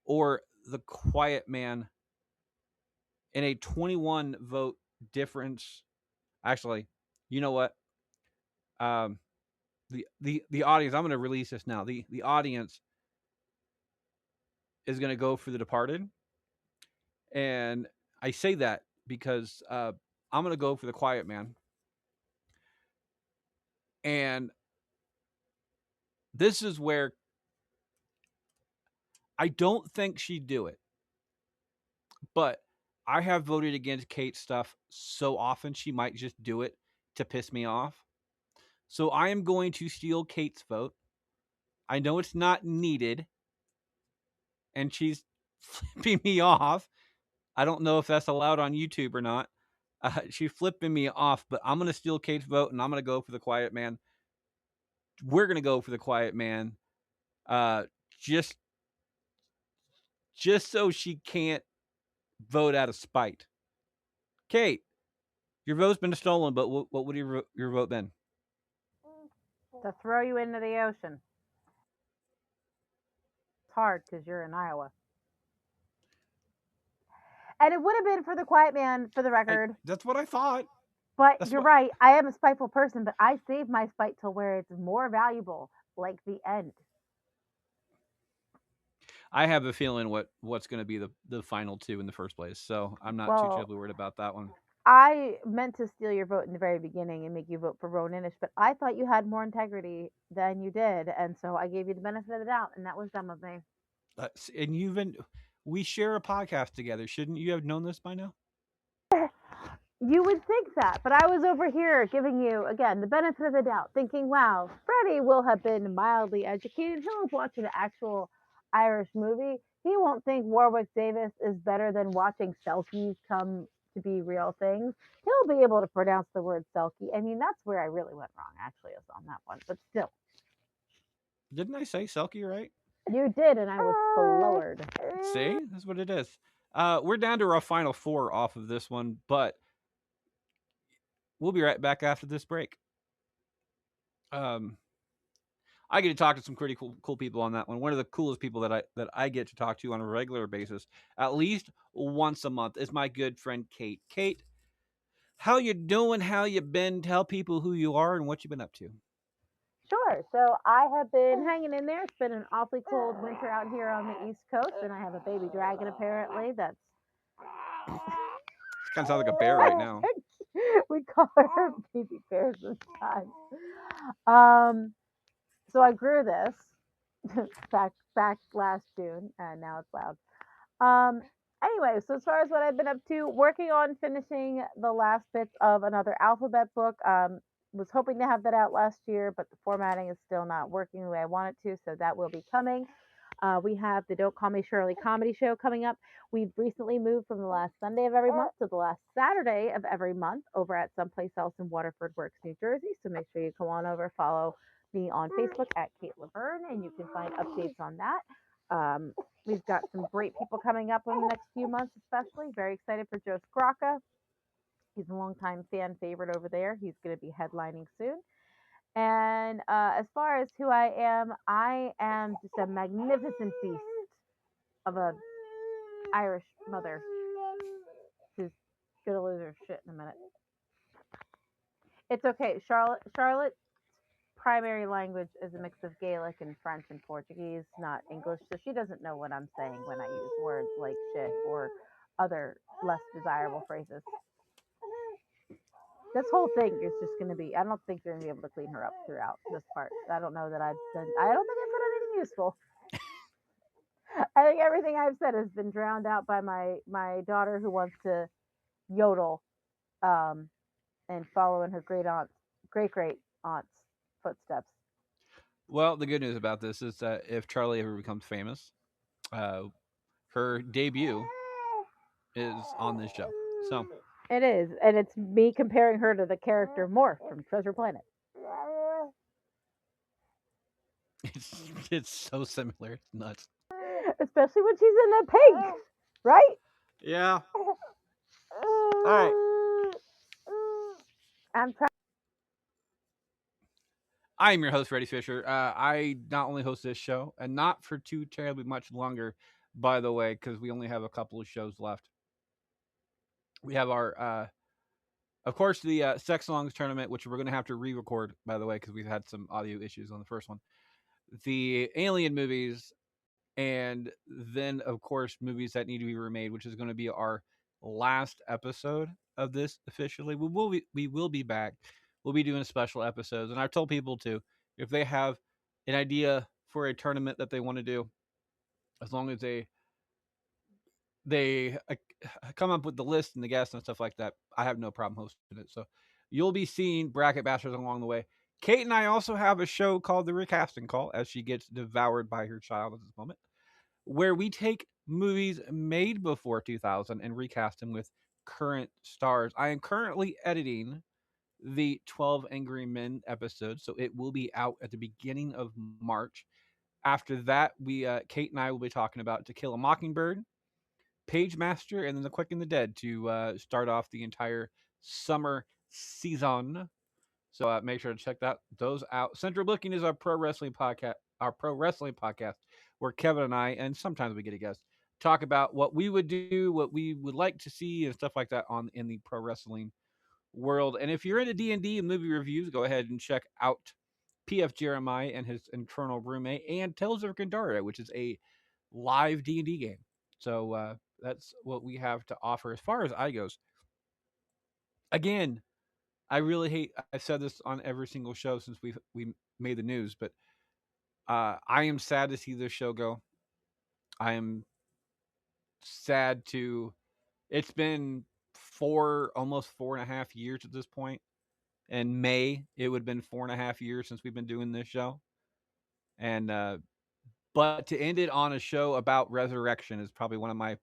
or The Quiet Man in a 21 vote difference. Actually, you know what? Um, the audience. I'm going to release this now. The audience is going to go for The Departed, and I say that because I'm going to go for The Quiet Man, and this is where I don't think she'd do it, but I have voted against Kate's stuff so often she might just do it to piss me off. So I am going to steal Kate's vote. I know it's not needed, and she's flipping me off. I don't know if that's allowed on YouTube or not. She's flipping me off, but I'm going to steal Kate's vote, and I'm going to go for The Quiet Man. We're going to go for The Quiet Man, uh, just just so she can't vote out of spite. Kate, your vote's been stolen, but what would your vote been? To throw you into the ocean. It's hard because you're in Iowa. And it would have been for the Quiet Man, for the record. That's what I thought. But That's you're what right. I am a spiteful person, but I save my spite till where it's more valuable, like the end. I have a feeling what's going to be the final two in the first place. So I'm not too Well, terribly worried about that one. I meant to steal your vote in the very beginning and make you vote for Rowan Inish, but I thought you had more integrity than you did, and so I gave you the benefit of the doubt, and that was dumb of me. And we share a podcast together. Shouldn't you have known this by now? You would think that, but I was over here giving you, again, the benefit of the doubt, thinking, wow, Freddie will have been mildly educated. He'll have watched an actual Irish movie. He won't think Warwick Davis is better than watching Selkies come to be real things. He'll be able to pronounce the word Selkie. I mean, that's where I really went wrong, actually, is on that one. But still, Didn't I say Selkie right? you did, and I was floored. See, that's what it is. We're down to our final four off of this one, but we'll be right back after this break. Um, I get to talk to some pretty cool people on that one. One of the coolest people that I get to talk to on a regular basis, at least once a month, is my good friend Kate. Kate, how you doing? How you been? Tell people who you are and what you've been up to. Sure. So I have been hanging in there. It's been an awfully cold winter out here on the East Coast, and I have a baby dragon apparently that's It kind of sounds like a bear right now. we call her baby bear sometimes. Um, so I grew this back last June, and now it's loud. Um, anyway, so as far as what I've been up to, working on finishing the last bits of another alphabet book. Was hoping to have that out last year, but the formatting is still not working the way I want it to, so that will be coming. We have the Don't Call Me Shirley comedy show coming up. We've recently moved from the last Sunday of every month to the last Saturday of every month over at someplace else in Waterford Works, New Jersey. So make sure you come on over, follow me on Facebook at Kate Laverne, and you can find updates on that. We've got some great people coming up in the next few months, especially. Very excited for Joe Scrocca. He's a longtime fan favorite over there. He's going to be headlining soon. And as far as who I am just a magnificent beast of a Irish mother who's gonna lose her shit in a minute. It's okay. Charlotte's primary language is a mix of Gaelic and French and Portuguese, not English. So she doesn't know what I'm saying when I use words like shit or other less desirable phrases. This whole thing is just going to be. I don't think you're going to be able to clean her up throughout this part. I don't know that I've done. I don't think I've said anything useful. I think everything I've said has been drowned out by my daughter who wants to yodel um, and follow in her great aunt's footsteps. Well, the good news about this is that if Charlie ever becomes famous, uh, her debut is on this show. So It is, and it's me comparing her to the character Morph from Treasure Planet. it's so similar. It's nuts. Especially when she's in the pink, right? Yeah. All right. I'm trying. I am your host, Reddy Fisher. I not only host this show, and not for too terribly much longer, by the way, because we only have a couple of shows left. We have our, of course, the Sex Songs tournament, which we're going to have to re-record, by the way, because we've had some audio issues on the first one. The Alien movies, and then of course movies that need to be remade, which is going to be our last episode of this officially. We will be back. We'll be doing special episodes, and I've told people to, if they have an idea for a tournament that they want to do, as long as they come up with the list and the guests and stuff like that, I have no problem hosting it. So you'll be seeing bracket bashers along the way. Kate and I also have a show called The Recasting Call, as she gets devoured by her child at this moment, where we take movies made before 2000 and recast them with current stars. I am currently editing the 12 Angry Men episode, so it will be out at the beginning of March. After that, we Kate and I will be talking about To Kill a Mockingbird, Page Master, and then The Quick and the Dead to start off the entire summer season. So make sure to check those out. Central Booking is our pro wrestling podcast. Our pro wrestling podcast, where Kevin and I, and sometimes we get a guest, talk about what we would do, what we would like to see, and stuff like that on in the pro wrestling world. And if you're into D&D and movie reviews, go ahead and check out PF Jeremiah and his Infernal Roommate, and Tales of Gandara, which is a live D&D game. So that's what we have to offer as far as I goes. Again, I really hate. I've said this on every single show since we made the news, but I am sad to see this show go. I am sad to. It's been almost 4.5 years at this point. In May, it would have been 4.5 years since we've been doing this show, and but to end it on a show about resurrection is probably one of my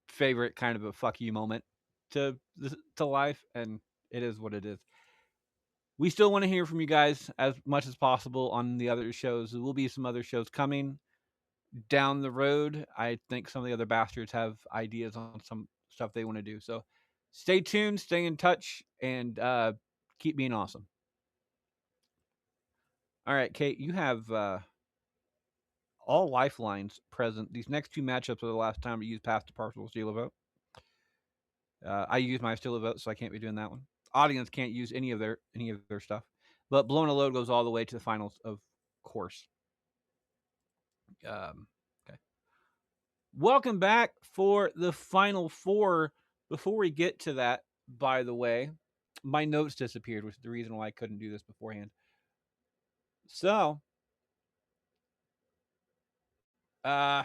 favorite kind of a fuck you moment to life, and it is what it is. We still want to hear from you guys as much as possible on the other shows. There will be some other shows coming down the road. I think some of the other bastards have ideas on some stuff they want to do. So stay tuned, stay in touch, and keep being awesome. All right, Kate, you have all lifelines present. These next two matchups are the last time to use past the partial steal a vote. I use my steal a vote, so I can't be doing that one. Audience can't use any of their stuff. But blown a load goes all the way to the finals, of course. Okay. Welcome back for the final four. Before we get to that, by the way, my notes disappeared, which is the reason why I couldn't do this beforehand. So, uh,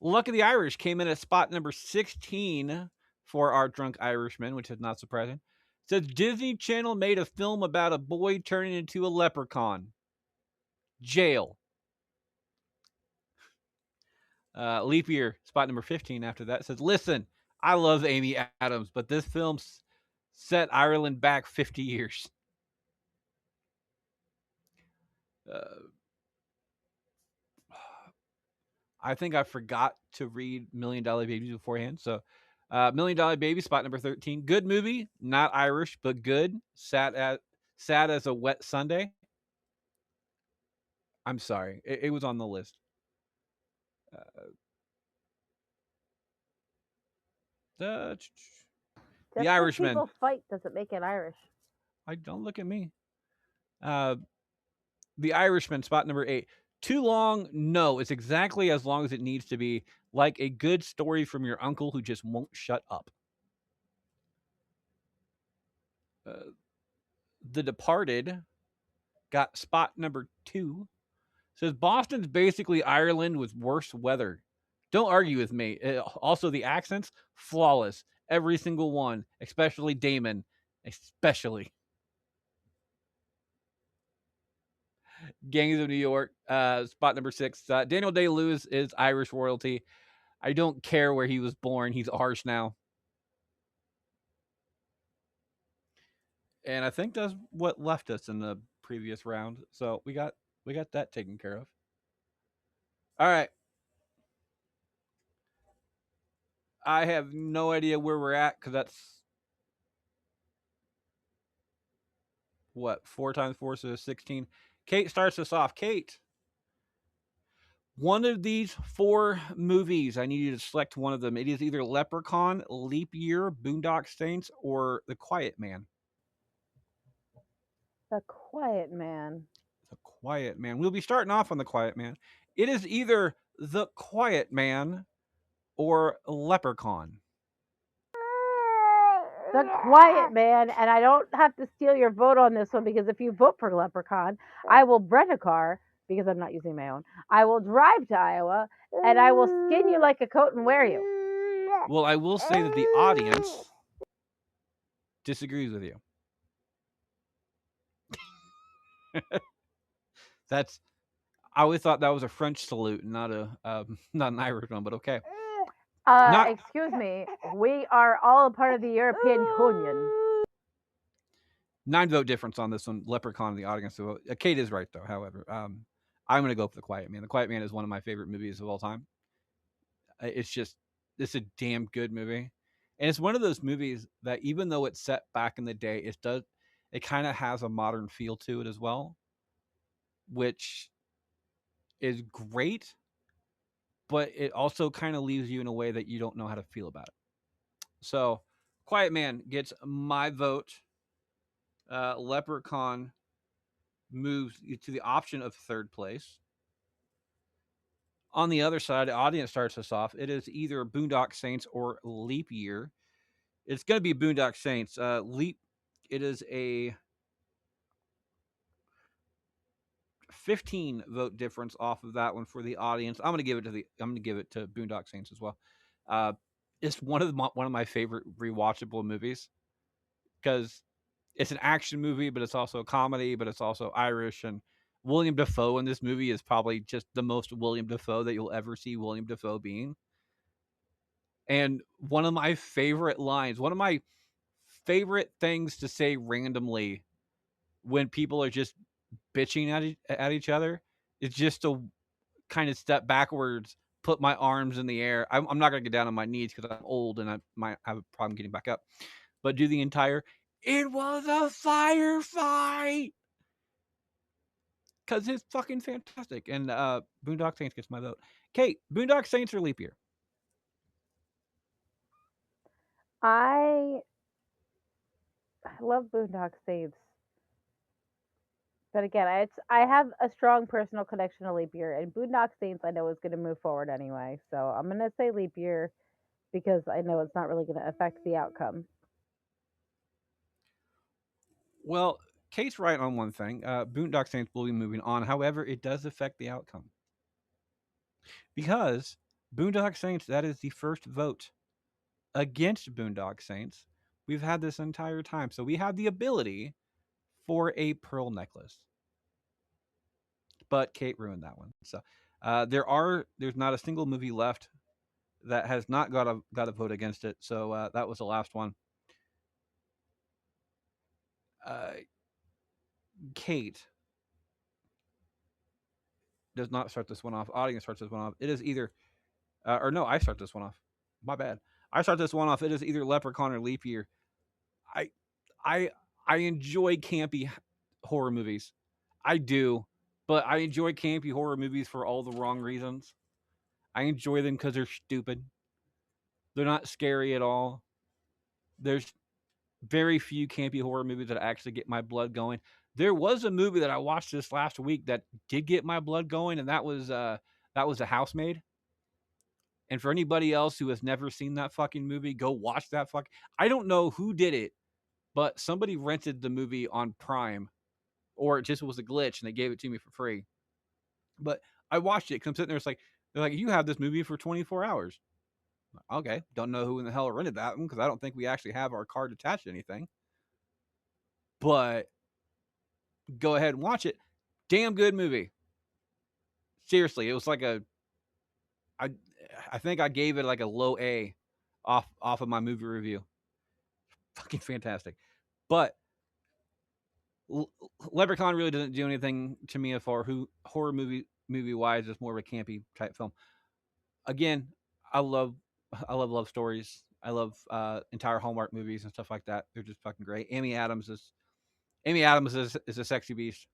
Luck of the Irish came in at spot number 16 for our drunk Irishman, which is not surprising. It says Disney Channel made a film about a boy turning into a leprechaun. Jail. Leap year, spot number 15 after that, says, listen, I love Amy Adams, but this film set Ireland back 50 years. Uh, I think I forgot to read Million Dollar Babies beforehand. So, Million Dollar Baby, spot number 13. Good movie, not Irish, but good. Sad as a wet Sunday. I'm sorry, it was on the list. Uh, the Just because Irishman. people fight doesn't make it Irish. I don't look at me. Uh, the Irishman, spot number 8. Too long? No, it's exactly as long as it needs to be. Like a good story from your uncle who just won't shut up. Uh, the Departed got spot number 2. Says Boston's basically Ireland with worse weather. Don't argue with me. Also, the accents, flawless. Every single one, especially Damon. Especially. Gangs of New York, spot number 6. Daniel Day Lewis is Irish royalty. I don't care where he was born. He's ours now. And I think that's what left us in the previous round. So we got that taken care of. All right. I have no idea where we're at because that's what 4 times 4, so 16. Kate starts us off. Kate, one of these 4 movies, I need you to select one of them. It is either Leprechaun, Leap Year, Boondock Saints, or The Quiet Man. The Quiet Man. The Quiet Man. We'll be starting off on The Quiet Man. It is either The Quiet Man or Leprechaun. The Quiet Man, and I don't have to steal your vote on this one because if you vote for Leprechaun, I will rent a car because I'm not using my own. I will drive to Iowa and I will skin you like a coat and wear you. Well, I will say that the audience disagrees with you. That's I always thought that was a French salute, not an Irish one, but okay. Not Excuse me, we are all a part of the European Union. 9 vote difference on this one. Leprechaun in the audience. So, Kate is right though. However, I'm going to go for The Quiet Man. The Quiet Man is one of my favorite movies of all time. It's a damn good movie, and it's one of those movies that even though it's set back in the day, it kind of has a modern feel to it as well, which is great, but it also kind of leaves you in a way that you don't know how to feel about it. So, Quiet Man gets my vote. Leprechaun moves to the option of third place. On the other side, the audience starts us off. It is either Boondock Saints or Leap Year. It's going to be Boondock Saints. Leap. It is a 15 vote difference off of that one for the audience. I'm going to give it to Boondock Saints as well. Uh, it's one of my favorite rewatchable movies because it's an action movie, but it's also a comedy, but it's also Irish. And William Dafoe in this movie is probably just the most William Dafoe that you'll ever see William Dafoe being. And one of my favorite lines, one of my favorite things to say randomly when people are just bitching at each other is just to kind of step backwards, put my arms in the air. I'm not going to get down on my knees because I'm old and I might have a problem getting back up, but do the entire, it was a firefight because it's fucking fantastic. And Boondock Saints gets my vote. Kate, Boondock Saints or Leap Year? I love Boondock Saints. But again, I have a strong personal connection to Leap Year, and Boondock Saints I know is going to move forward anyway. So I'm going to say Leap Year because I know it's not really going to affect the outcome. Well, Kate's right on one thing. Boondock Saints will be moving on. However, it does affect the outcome because Boondock Saints, that is the first vote against Boondock Saints we've had this entire time. So we have the ability for a pearl necklace. But Kate ruined that one. So there's not a single movie left that has not got a vote against it. So that was the last one. Uh, Kate does not start this one off. Audience starts this one off. It is either or no, I start this one off. My bad. I start this one off. It is either Leprechaun or Leap Year. I I I enjoy campy horror movies. I do, but I enjoy campy horror movies for all the wrong reasons. I enjoy them because they're stupid. They're not scary at all. There's very few campy horror movies that actually get my blood going. There was a movie that I watched this last week that did get my blood going, and that was A Housemaid. And for anybody else who has never seen that fucking movie, go watch that fuck. I don't know who did it, but somebody rented the movie on Prime, or it just was a glitch and they gave it to me for free. But I watched it. Come sitting there, it's like they're like, you have this movie for 24 hours. Okay, don't know who in the hell rented that one because I don't think we actually have our card attached to anything. But go ahead and watch it. Damn good movie. Seriously, it was like a I I think I gave it like a low A off of my movie review. Fucking fantastic. But Leprechaun really doesn't do anything to me as far who horror movie wise. It's more of a campy type film. Again, I love love stories. I love entire Hallmark movies and stuff like that. They're just fucking great. Amy Adams is a sexy beast.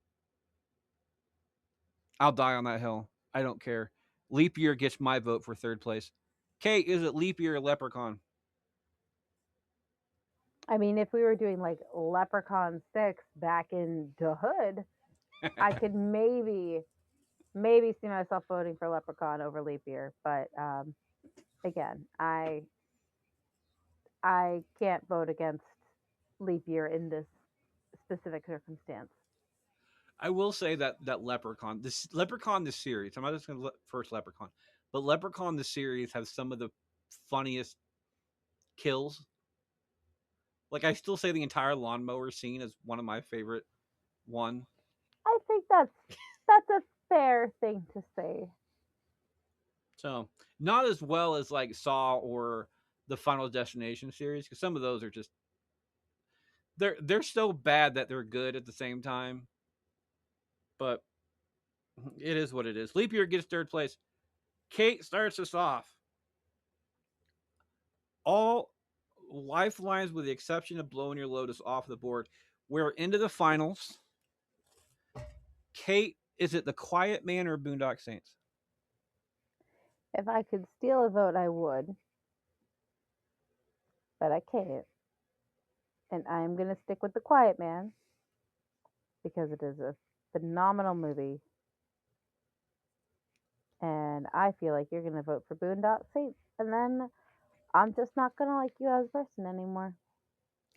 I'll die on that hill. I don't care. Leap Year gets my vote for third place. Kate, is it Leap Year or Leprechaun? I mean, if we were doing like Leprechaun 6 back in the hood, I could maybe see myself voting for Leprechaun over Leap Year, but again, I can't vote against Leap Year in this specific circumstance. I will say that Leprechaun the series. I'm not just going to first Leprechaun, but Leprechaun the series has some of the funniest kills. Like I still say the entire lawnmower scene is one of my favorite one. I think that's a fair thing to say. So not as well as like Saw or the Final Destination series because some of those are just they're so bad that they're good at the same time. But it is what it is. Leap Year gets third place. Kate starts us off. All lifelines, with the exception of Blowing Your Lotus, off the board. We're into the finals. Kate, is it The Quiet Man or Boondock Saints? If I could steal a vote, I would, but I can't. And I am going to stick with The Quiet Man because it is a phenomenal movie. And I feel like you're going to vote for Boondock Saints. And then I'm just not going to like you as a person anymore.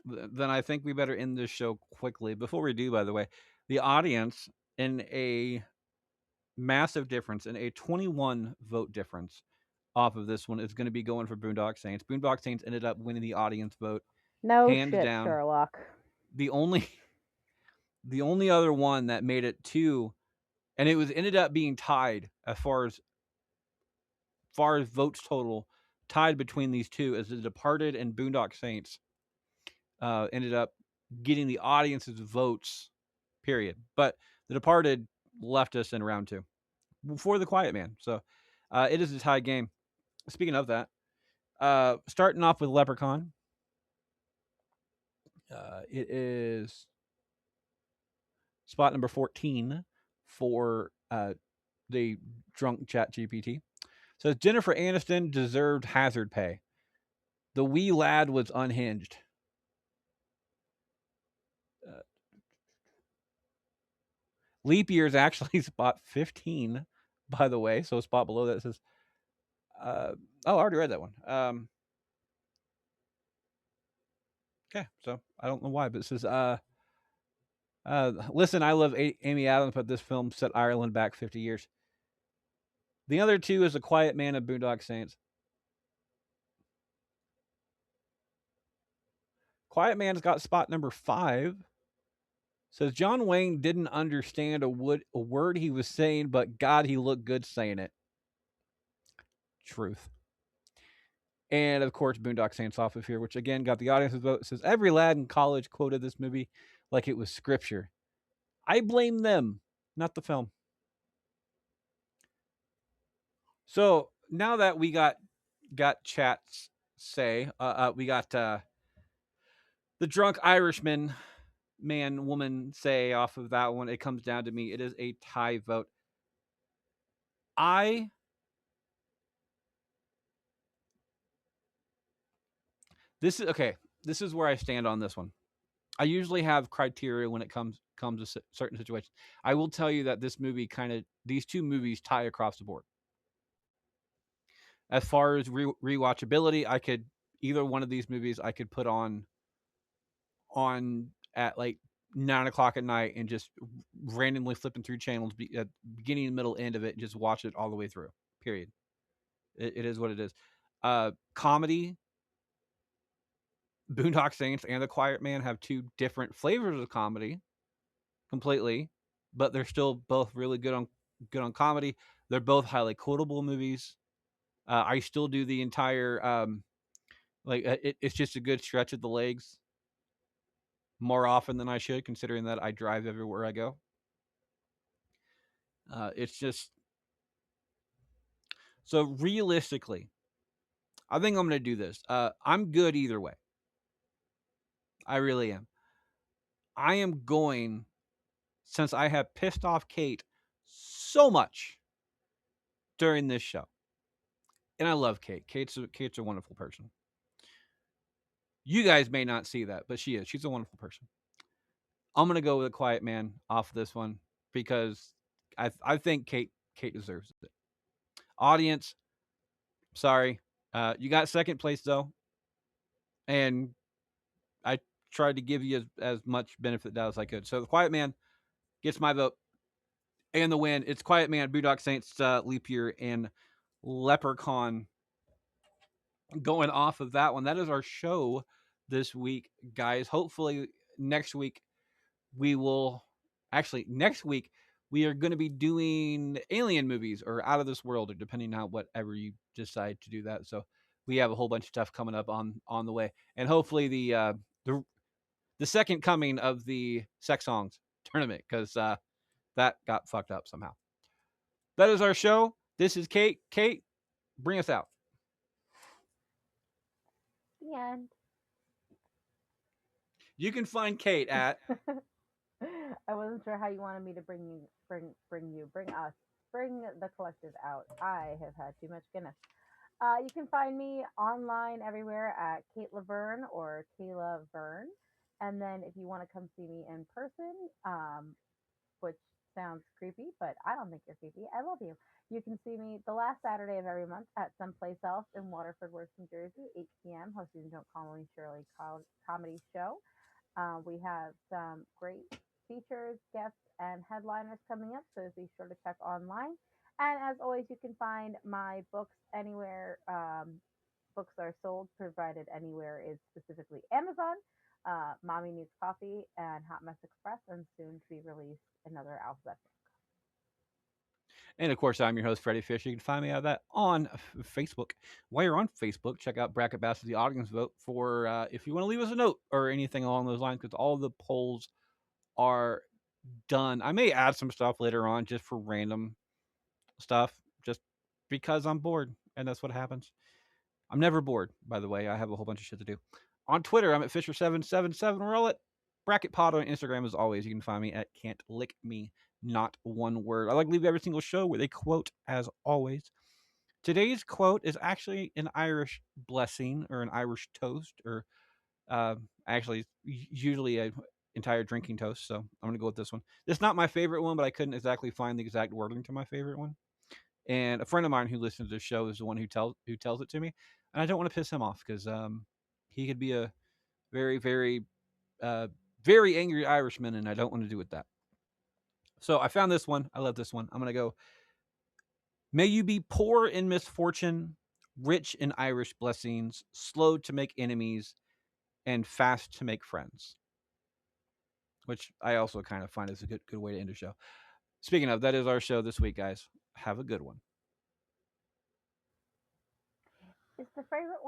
Then I think we better end this show quickly. Before we do, by the way, the audience, in a massive difference, in a 21 vote difference off of this one, is going to be going for Boondock Saints. Boondock Saints ended up winning the audience vote, No hands shit, down. Sherlock. The only the only other one that made it to, and it was ended up being tied as far as votes total, tied between these two, as The Departed and Boondock Saints ended up getting the audience's votes. Period. But The Departed left us in round two before The Quiet Man. So it is a tie game. Speaking of that, starting off with Leprechaun, it is spot number 14 for the drunk chat GPT. Says Jennifer Aniston deserved hazard pay. The wee lad was unhinged. Leap year is actually spot 15, by the way. So a spot below that says, oh, I already read that one. Okay, so I don't know why, but it says, listen, I love Amy Adams, but this film set Ireland back 50 years. The other two is The Quiet Man and Boondock Saints. Quiet Man's got spot number 5. Says John Wayne didn't understand a word he was saying, but God, he looked good saying it. Truth. And of course, Boondock Saints off of here, which again got the audience's vote. It says every lad in college quoted this movie like it was scripture. I blame them, not the film. So now that we got chats say, we got the drunk Irishman man woman say off of that one. It comes down to me. It is a tie vote. This is okay. this is where I stand on this one. I usually have criteria when it comes to certain situations. I will tell you that this movie kind of these two movies tie across the board. As far as rewatchability, I could either one of these movies I could put on at like 9 o'clock at night and just randomly flipping through channels at beginning, middle, end of it, and just watch it all the way through. Period. It is what it is. Comedy, Boondock Saints and The Quiet Man have two different flavors of comedy completely, but they're still both really good on comedy. They're both highly quotable movies. I still do the entire it's just a good stretch of the legs more often than I should, considering that I drive everywhere I go. It's just so realistically, I think I'm going to do this. I'm good either way. I really am. I am going since I have pissed off Kate so much during this show, and I love Kate. Kate's a wonderful person. You guys may not see that, but she is. She's a wonderful person. I'm gonna go with a Quiet Man off of this one because I think Kate deserves it. Audience, sorry, you got second place though, and I tried to give you as much benefit as I could. So the Quiet Man gets my vote and the win. It's Quiet Man, Boondock Saints, Leap Year, and Leprechaun. Going off of that one, that is our show this week, guys. Hopefully next week we will actually next week we are going to be doing alien movies or out of this world, or depending on whatever you decide to do that. So we have a whole bunch of stuff coming up on the way, and hopefully the the second coming of the Sex Songs tournament, because that got fucked up somehow. That is our show. This is Kate. Kate, bring us out. The end. You can find Kate at I wasn't sure how you wanted me to bring us, bring the collective out. I have had too much Guinness. You can find me online everywhere at Kate Laverne or Kayla Verne. And then if you want to come see me in person, which sounds creepy, but I don't think you're creepy. I love you. You can see me the last Saturday of every month at someplace else in Waterford, Worth, New Jersey, 8 p.m., hosting the Don't Call Me Shirley comedy show. We have some great features, guests, and headliners coming up, so be sure to check online. And as always, you can find my books anywhere books are sold, provided anywhere is specifically Amazon. Mommy Needs Coffee and Hot Mess Express, and soon to be released another alphabet. And of course, I'm your host, Freddie Fish. You can find me out of that on Facebook. While you're on Facebook, check out Bracket Bass as the audience vote for if you want to leave us a note or anything along those lines, because all the polls are done. I may add some stuff later on just for random stuff, just because I'm bored, and that's what happens. I'm never bored, by the way. I have a whole bunch of shit to do. On Twitter, I'm at Fisher777. We're all at Bracket Pod on Instagram, as always. You can find me at Can't Lick Me, not one word. I like to leave every single show with a quote, as always. Today's quote is actually an Irish blessing or an Irish toast, or actually, usually an entire drinking toast. So I'm going to go with this one. This is not my favorite one, but I couldn't exactly find the exact wording to my favorite one. And a friend of mine who listens to the show is the one who tells it to me, and I don't want to piss him off because he could be a very uh, very angry Irishman, and I don't want to do with that. So I found this one. I love this one. I'm gonna go. May you be poor in misfortune, rich in Irish blessings, slow to make enemies, and fast to make friends. Which I also kind of find is a good way to end a show. Speaking of, that is our show this week, guys. Have a good one. It's the favorite